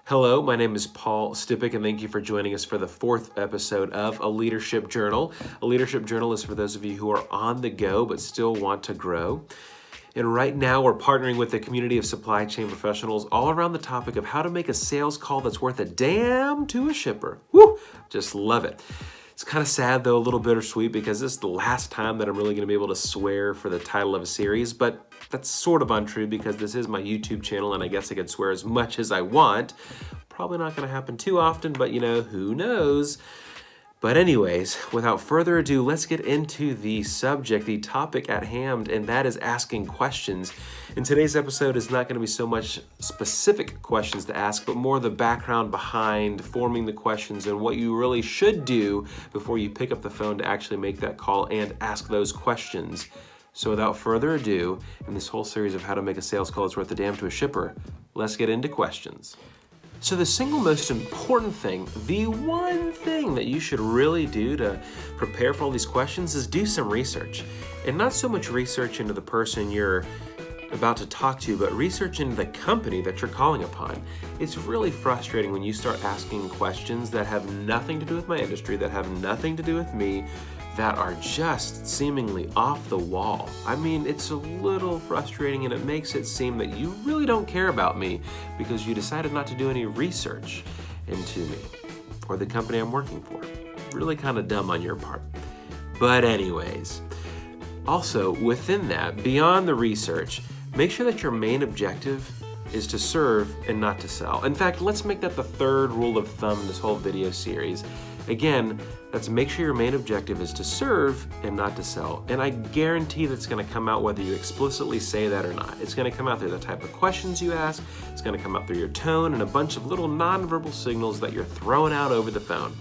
Hello, my name is Paul Stipik, and thank you for joining us for the fourth episode of A Leadership Journal. A Leadership Journal is for those of you who are on the go but still want to grow. And right now, we're partnering with a community of supply chain professionals all around the topic of how to make a sales call that's worth a damn to a shipper. Woo! Just love it. It's kind of sad, though, a little bittersweet, because this is the last time that I'm really going to be able to swear for the title of a series, but that's sort of untrue because this is my YouTube channel, and I guess I could swear as much as I want. Probably not going to happen too often, but who knows? But anyways, without further ado, let's get into the subject, the topic at hand, and that is asking questions. In today's episode is not going to be so much specific questions to ask, but more the background behind forming the questions and what you really should do before you pick up the phone to actually make that call and ask those questions. So without further ado, in this whole series of how to make a sales call that's worth a damn to a shipper, let's get into questions. So the single most important thing, the one thing that you should really do to prepare for all these questions is do some research. And not so much research into the person you're about to talk to, but research into the company that you're calling upon. It's really frustrating when you start asking questions that have nothing to do with my industry, that have nothing to do with me, that are just seemingly off the wall. I mean, it's a little frustrating, and it makes it seem that you really don't care about me because you decided not to do any research into me or the company I'm working for. Really kind of dumb on your part. But anyways, also within that, beyond the research, make sure that your main objective is to serve and not to sell. In fact, let's make that the third rule of thumb in this whole video series. Again, that's make sure your main objective is to serve and not to sell. And I guarantee that's going to come out whether you explicitly say that or not. It's going to come out through the type of questions you ask. It's going to come out through your tone and a bunch of little nonverbal signals that you're throwing out over the phone.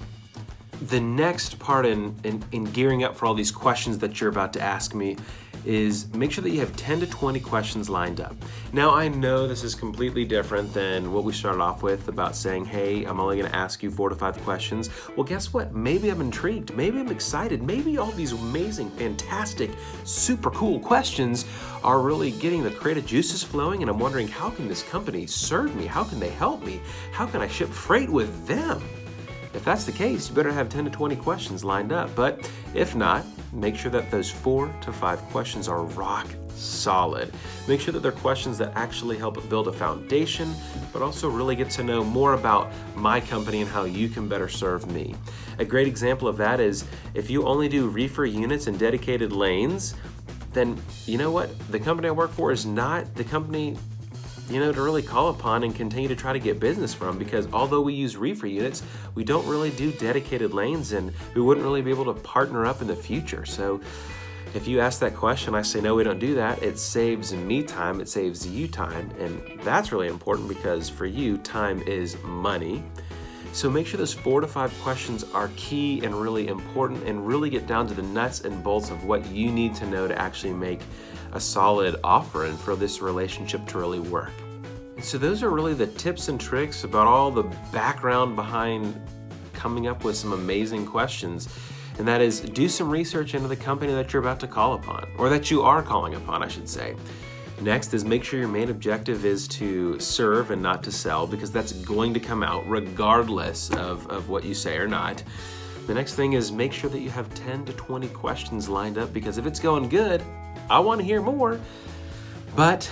The next part in gearing up for all these questions that you're about to ask me is make sure that you have 10 to 20 questions lined up. Now, I know this is completely different than what we started off with about saying, hey, I'm only going to ask you 4 to 5 questions. Well, guess what? Maybe I'm intrigued. Maybe I'm excited. Maybe all these amazing, fantastic, super cool questions are really getting the creative juices flowing, and I'm wondering, how can this company serve me? How can they help me? How can I ship freight with them? If that's the case, you better have 10 to 20 questions lined up. But if not, make sure that those 4 to 5 questions are rock solid. Make sure that they're questions that actually help build a foundation, but also really get to know more about my company and how you can better serve me. A great example of that is if you only do reefer units and dedicated lanes, then you know what? The company I work for is not the company to really call upon and continue to try to get business from, because although we use reefer units, we don't really do dedicated lanes, and we wouldn't really be able to partner up in the future. So if you ask that question, I say, no, we don't do that. It saves me time, it saves you time, and that's really important because for you, time is money. So make sure those 4 to 5 questions are key and really important, and really get down to the nuts and bolts of what you need to know to actually make a solid offer and for this relationship to really work. And so those are really the tips and tricks about all the background behind coming up with some amazing questions. And that is, do some research into the company that you're about to call upon, or that you are calling upon, I should say. Next is make sure your main objective is to serve and not to sell, because that's going to come out regardless of what you say or not. The next thing is make sure that you have 10 to 20 questions lined up, because if it's going good, I want to hear more. But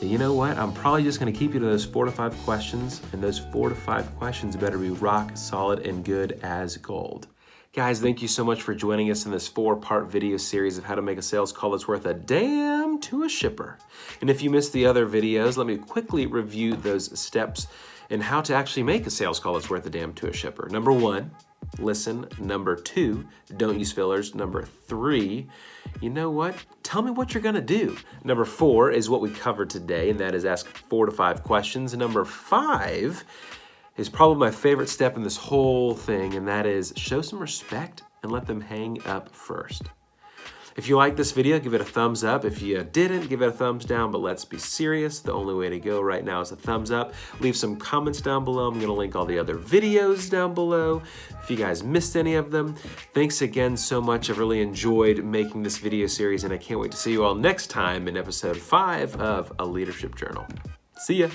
you know what? I'm probably just going to keep you to those 4 to 5 questions, and those 4 to 5 questions better be rock solid and good as gold. Guys, thank you so much for joining us in this 4-part video series of how to make a sales call that's worth a damn to a shipper. And if you missed the other videos, let me quickly review those steps in how to actually make a sales call that's worth a damn to a shipper. Number 1, listen. Number 2, don't use fillers. Number 3, you know what? Tell me what you're gonna do. Number 4 is what we covered today, and that is ask 4 to 5 questions. And number 5 is probably my favorite step in this whole thing, and that is show some respect and let them hang up first. If you like this video, give it a thumbs up. If you didn't, give it a thumbs down, but let's be serious. The only way to go right now is a thumbs up. Leave some comments down below. I'm gonna link all the other videos down below. If you guys missed any of them, thanks again so much. I've really enjoyed making this video series, and I can't wait to see you all next time in episode 5 of A Leadership Journal. See ya.